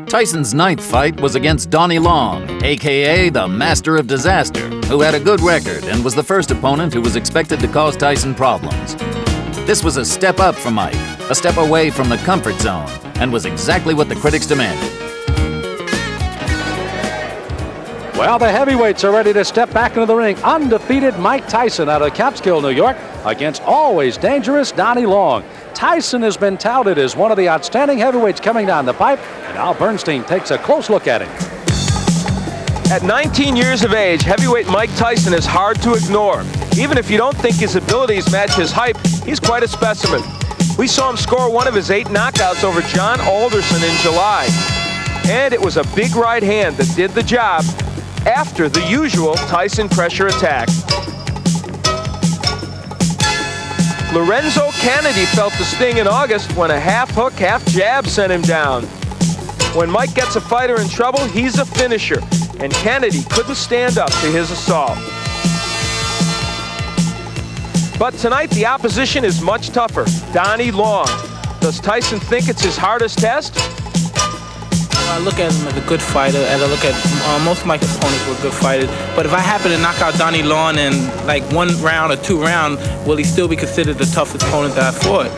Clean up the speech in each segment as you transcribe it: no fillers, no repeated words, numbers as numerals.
Tyson's ninth fight was against Donnie Long, a.k.a. the Master of Disaster, who had a good record and was the first opponent who was expected to cause Tyson problems. This was a step up for Mike, a step away from the comfort zone, and was exactly what the critics demanded. Well, the heavyweights are ready to step back into the ring. Undefeated Mike Tyson out of Catskill, New York, against always dangerous Donnie Long. Tyson has been touted as one of the outstanding heavyweights coming down the pipe, and Al Bernstein takes a close look at him. At 19 years of age, heavyweight Mike Tyson is hard to ignore. Even if you don't think his abilities match his hype, he's quite a specimen. We saw him score one of his 8 knockouts over John Alderson in July. And it was a big right hand that did the job after the usual Tyson pressure attack. Lorenzo Kennedy felt the sting in August when a half hook, half jab sent him down. When Mike gets a fighter in trouble, he's a finisher, and Kennedy couldn't stand up to his assault. But tonight, the opposition is much tougher. Donnie Long. Does Tyson think it's his hardest test? I look at him as a good fighter, and I look at most of my opponents were good fighters. But if I happen to knock out Donnie Long in like 1 round or 2 rounds, will he still be considered the toughest opponent that I fought?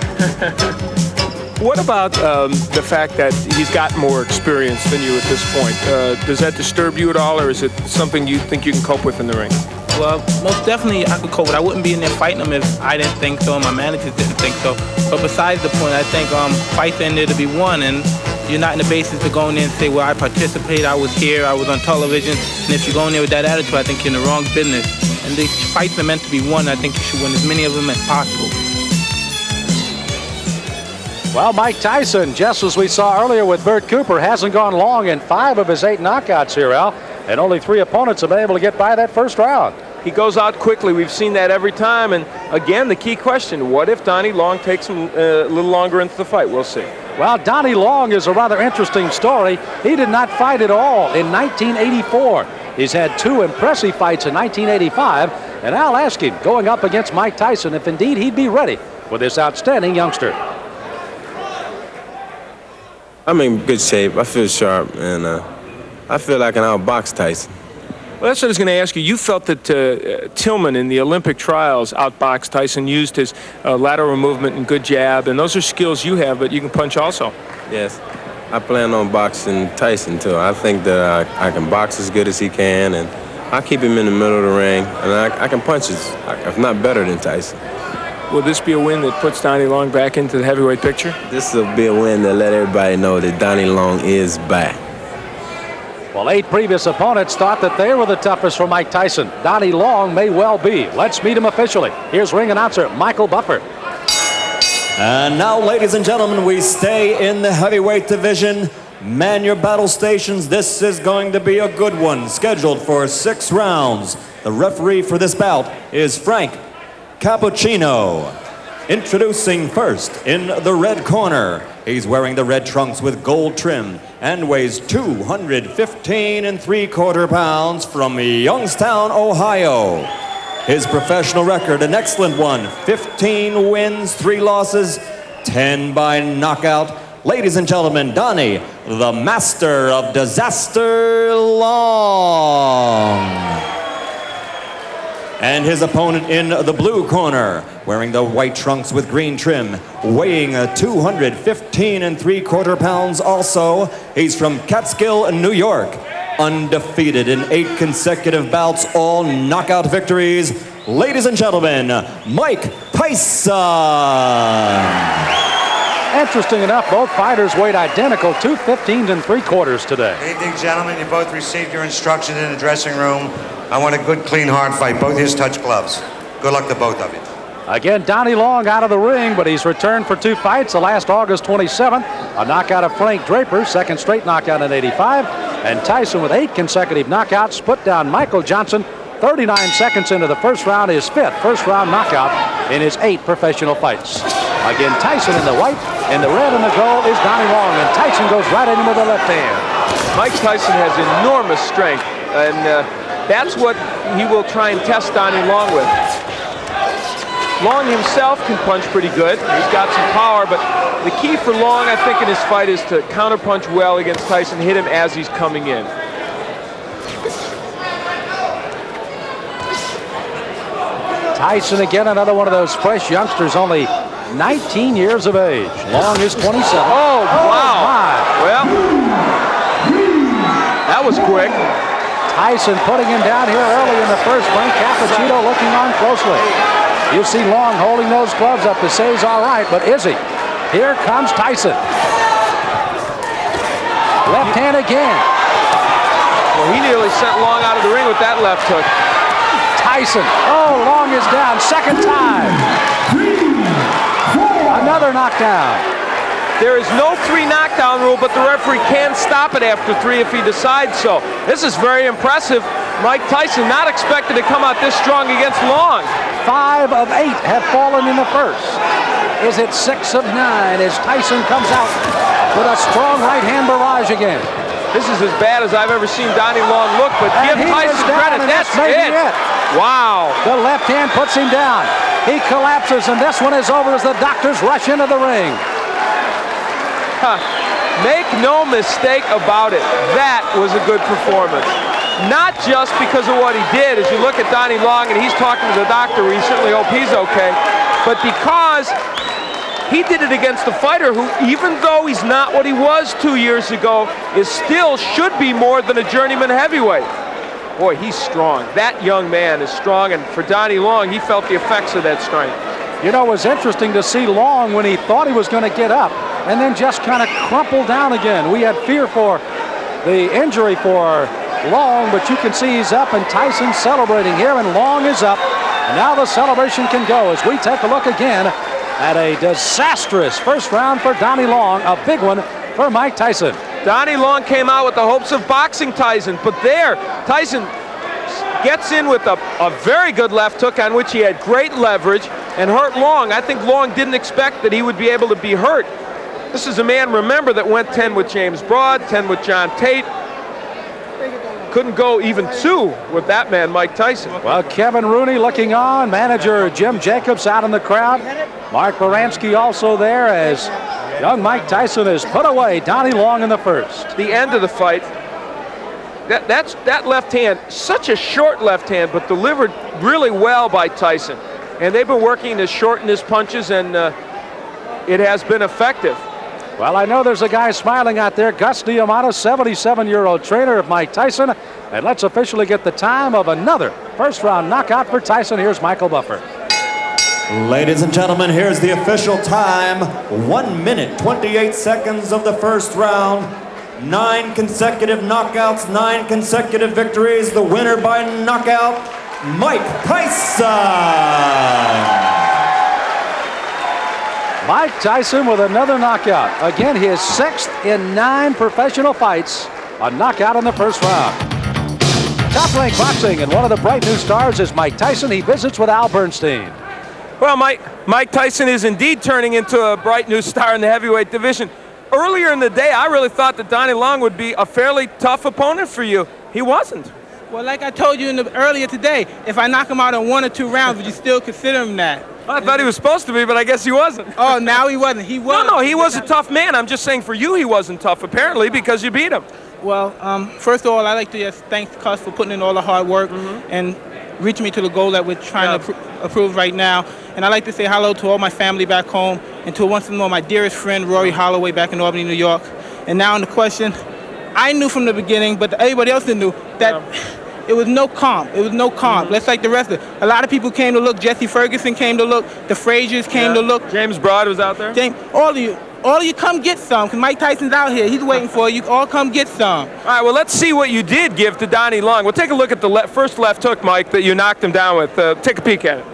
What about the fact that he's got more experience than you at this point? Does that disturb you at all, or is it something you think you can cope with in the ring? Well, most definitely I could cope with it. I wouldn't be in there fighting him if I didn't think so and my managers didn't think so. But besides the point, I think fights are in there to be won, and you're not in the basis to go in there and say, well, I participated, I was here, I was on television. And if you go in there with that attitude, I think you're in the wrong business. And these fights are meant to be won. I think you should win as many of them as possible. Well, Mike Tyson, just as we saw earlier with Bert Cooper, hasn't gone long in 5 of his 8 knockouts here, Al. And only 3 opponents have been able to get by that first round. He goes out quickly. We've seen that every time. And again, the key question, what if Donnie Long takes him a little longer into the fight? We'll see. Well, Donnie Long is a rather interesting story. He did not fight at all in 1984. He's had 2 impressive fights in 1985. And I'll ask him, going up against Mike Tyson, if indeed he'd be ready for this outstanding youngster. I'm in good shape. I feel sharp, and I feel like I can outbox Tyson. Well, that's what I was going to ask you. You felt that Tillman in the Olympic trials outboxed Tyson, used his lateral movement and good jab, and those are skills you have, but you can punch also. Yes, I plan on boxing Tyson, too. I think that I can box as good as he can, and I keep him in the middle of the ring, and I can punch if not better than Tyson. Will this be a win that puts Donnie Long back into the heavyweight picture? This will be a win that let everybody know that Donnie Long is back. Well, 8 previous opponents thought that they were the toughest for Mike Tyson. Donnie Long may well be. Let's meet him officially. Here's ring announcer Michael Buffer. And now, ladies and gentlemen, we stay in the heavyweight division. Man your battle stations. This is going to be a good one, scheduled for 6 rounds. The referee for this bout is Frank Cappuccino. Introducing first in the red corner. He's wearing the red trunks with gold trim and weighs 215 3/4 pounds from Youngstown, Ohio. His professional record, an excellent one. 15 wins, 3 losses, 10 by knockout. Ladies and gentlemen, Donnie, the Master of Disaster Long. And his opponent in the blue corner, wearing the white trunks with green trim, weighing 215 3/4 pounds also. He's from Catskill, New York. Undefeated in 8 consecutive bouts, all knockout victories. Ladies and gentlemen, Mike Tyson. Interesting enough, both fighters weighed identical, 215 3/4 today. Good evening, gentlemen. You both received your instructions in the dressing room. I want a good, clean, hard fight. Both of you touch gloves. Good luck to both of you. Again, Donnie Long out of the ring, but he's returned for 2 fights. The last August 27th, a knockout of Frank Draper, 2nd straight knockout in '85. And Tyson with 8 consecutive knockouts, put down Michael Johnson 39 seconds into the first round, his 5th first-round knockout in his 8 professional fights. Again, Tyson in the white, and the red and the gold is Donnie Long, and Tyson goes right in with the left hand. Mike Tyson has enormous strength, and that's what he will try and test Donnie Long with. Long himself can punch pretty good. He's got some power, but the key for Long, I think, in this fight is to counterpunch well against Tyson, hit him as he's coming in. Tyson again, another one of those fresh youngsters, only 19 years of age. Long is 27. Oh, wow. My. Well, that was quick. Tyson putting him down here early in the first. Frank Cappuccino looking on closely. You see Long holding those gloves up to say he's all right, but is he? Here comes Tyson. Left hand again. Well, he nearly sent Long out of the ring with that left hook. Tyson. Oh, Long is down. Second time. Another knockdown. There is no 3 knockdown rule, but the referee can stop it after 3 if he decides so. This is very impressive. Mike Tyson not expected to come out this strong against Long. 5 of 8 have fallen in the first. Is it 6 of 9 as Tyson comes out with a strong right hand barrage again? This is as bad as I've ever seen Donnie Long look, but And give he Tyson is down, credit. and That's maybe it. Wow. The left hand puts him down. He collapses, and this one is over as the doctors rush into the ring. Make no mistake about it. That was a good performance. Not just because of what he did, as you look at Donnie Long and he's talking to the doctor, we certainly hope he's okay, but because he did it against a fighter who, even though he's not what he was 2 years ago, is still should be more than a journeyman heavyweight. Boy, he's strong. That young man is strong, and for Donnie Long, he felt the effects of that strength. You know, it was interesting to see Long when he thought he was going to get up and then just kind of crumple down again. We had fear for the injury for Long, but you can see he's up, and Tyson's celebrating here, and Long is up. And now the celebration can go as we take a look again at a disastrous first round for Donnie Long, a big one for Mike Tyson. Donnie Long came out with the hopes of boxing Tyson, but there, Tyson gets in with a very good left hook on which he had great leverage and hurt Long. I think Long didn't expect that he would be able to be hurt. This is a man, remember, that went 10 with James Broad, 10 with John Tate. Couldn't go even 2 with that man, Mike Tyson. Well, Kevin Rooney looking on, manager Jim Jacobs out in the crowd. Mark Baranski also there as young Mike Tyson has put away Donnie Long in the first. The end of the fight, that left hand, such a short left hand, but delivered really well by Tyson. And they've been working to shorten his punches, and it has been effective. Well, I know there's a guy smiling out there, Gus Diamano, 77-year-old trainer of Mike Tyson. And let's officially get the time of another first-round knockout for Tyson. Here's Michael Buffer. Ladies and gentlemen, here's the official time. 1 minute, 28 seconds of the first round. 9 consecutive knockouts, 9 consecutive victories. The winner by knockout, Mike Tyson. Mike Tyson with another knockout. Again, his 6th in 9 professional fights. A knockout in the first round. Top Rank Boxing, and one of the bright new stars is Mike Tyson. He visits with Al Bernstein. Well, Mike Tyson is indeed turning into a bright new star in the heavyweight division. Earlier in the day, I really thought that Donnie Long would be a fairly tough opponent for you. He wasn't. Well, like I told you earlier today, if I knock him out in 1 or 2 rounds, would you still consider him that? I thought he was supposed to be, but I guess he wasn't. Oh, now he wasn't. He was. No, he was a tough man. I'm just saying for you he wasn't tough, apparently, because you beat him. Well, first of all, I'd like to just thank Cus for putting in all the hard work and reaching me to the goal that we're trying to approve right now. And I'd like to say hello to all my family back home and to once more my dearest friend, Rory Holloway, back in Albany, New York. And now on the question, I knew from the beginning, but everybody else knew, that it was no comp. It was no comp. Let's like the rest of it. A lot of people came to look. Jesse Ferguson came to look. The Fraziers came to look. James Broad was out there. All of you come get some, because Mike Tyson's out here. He's waiting for you. All come get some. All right, well, let's see what you did give to Donnie Long. We'll take a look at the first left hook, Mike, that you knocked him down with. Take a peek at it.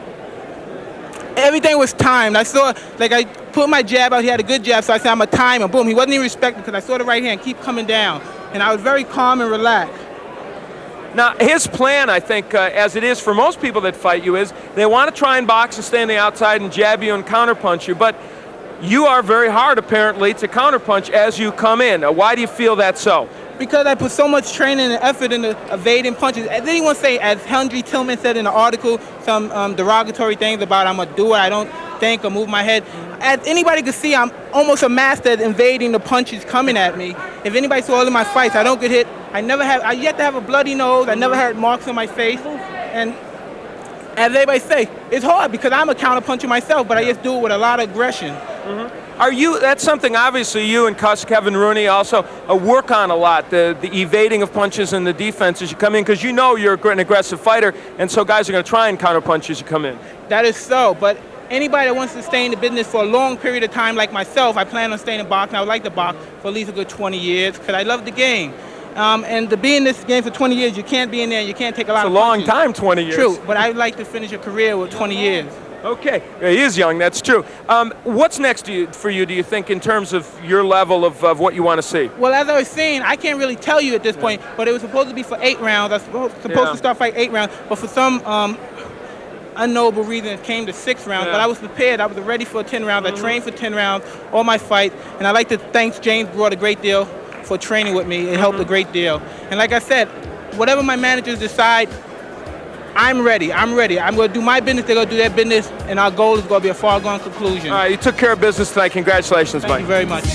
Everything was timed. I saw, like, I put my jab out. He had a good jab, so I said, I'm a timer. Boom. He wasn't even respecting because I saw the right hand keep coming down. And I was very calm and relaxed. Now, his plan, I think, as it is for most people that fight you, is they want to try and box and stay on the outside and jab you and counterpunch you. But you are very hard, apparently, to counterpunch as you come in. Why do you feel that's so? Because I put so much training and effort into evading punches. As anyone say, as Henry Tillman said in the article, some derogatory things about I'm a doer, I don't think or move my head. As anybody can see, I'm almost a master at invading the punches coming at me. If anybody saw all of my fights, I don't get hit. I yet to have a bloody nose. I never had marks on my face. And as everybody say, it's hard because I'm a counterpuncher myself, but I just do it with a lot of aggression. That's something obviously you and Kevin Rooney also work on a lot, the evading of punches and the defense as you come in, because you know you're an aggressive fighter, and so guys are going to try and counter punch as you come in. That is so, but anybody that wants to stay in the business for a long period of time like myself, I plan on staying in boxing. I would like to box for at least a good 20 years because I love the game. And to be in this game for 20 years, you can't be in there, you can't take a lot of punches. It's a long time, 20 years. True, but I'd like to finish a career with 20 years. Okay, he is young, that's true. What's next for you, do you think, in terms of your level of what you want to see? Well, as I was saying, I can't really tell you at this point, but it was supposed to be for 8 rounds. I was supposed to start fighting 8 rounds, but for some unknowable reason, it came to 6 rounds. But I was prepared. I was ready for 10 rounds. I trained for 10 rounds, all my fights, and I'd like to thank James Broad a great deal for training with me. It helped a great deal. And like I said, whatever my managers decide, I'm ready. I'm ready. I'm going to do my business. They're going to do their business, and our goal is going to be a far-gone conclusion. All right, you took care of business tonight. Congratulations, Mike. Thank you very much.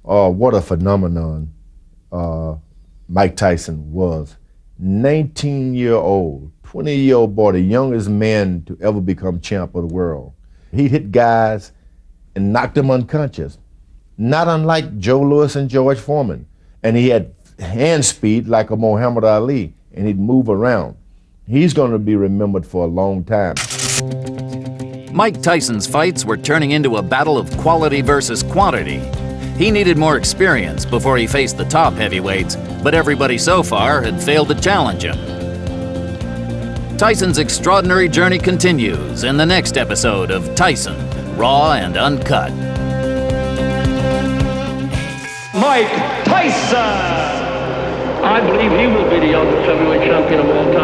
What a phenomenon Mike Tyson was. 19-year-old, 20-year-old boy, the youngest man to ever become champ of the world. He hit guys and knocked them unconscious, not unlike Joe Louis and George Foreman. And he had hand speed like a Muhammad Ali, and he'd move around. He's going to be remembered for a long time. Mike Tyson's fights were turning into a battle of quality versus quantity. He needed more experience before he faced the top heavyweights, but everybody so far had failed to challenge him. Tyson's extraordinary journey continues in the next episode of Tyson, Raw and Uncut. Mike Tyson! I believe he will be the youngest heavyweight champion of all time.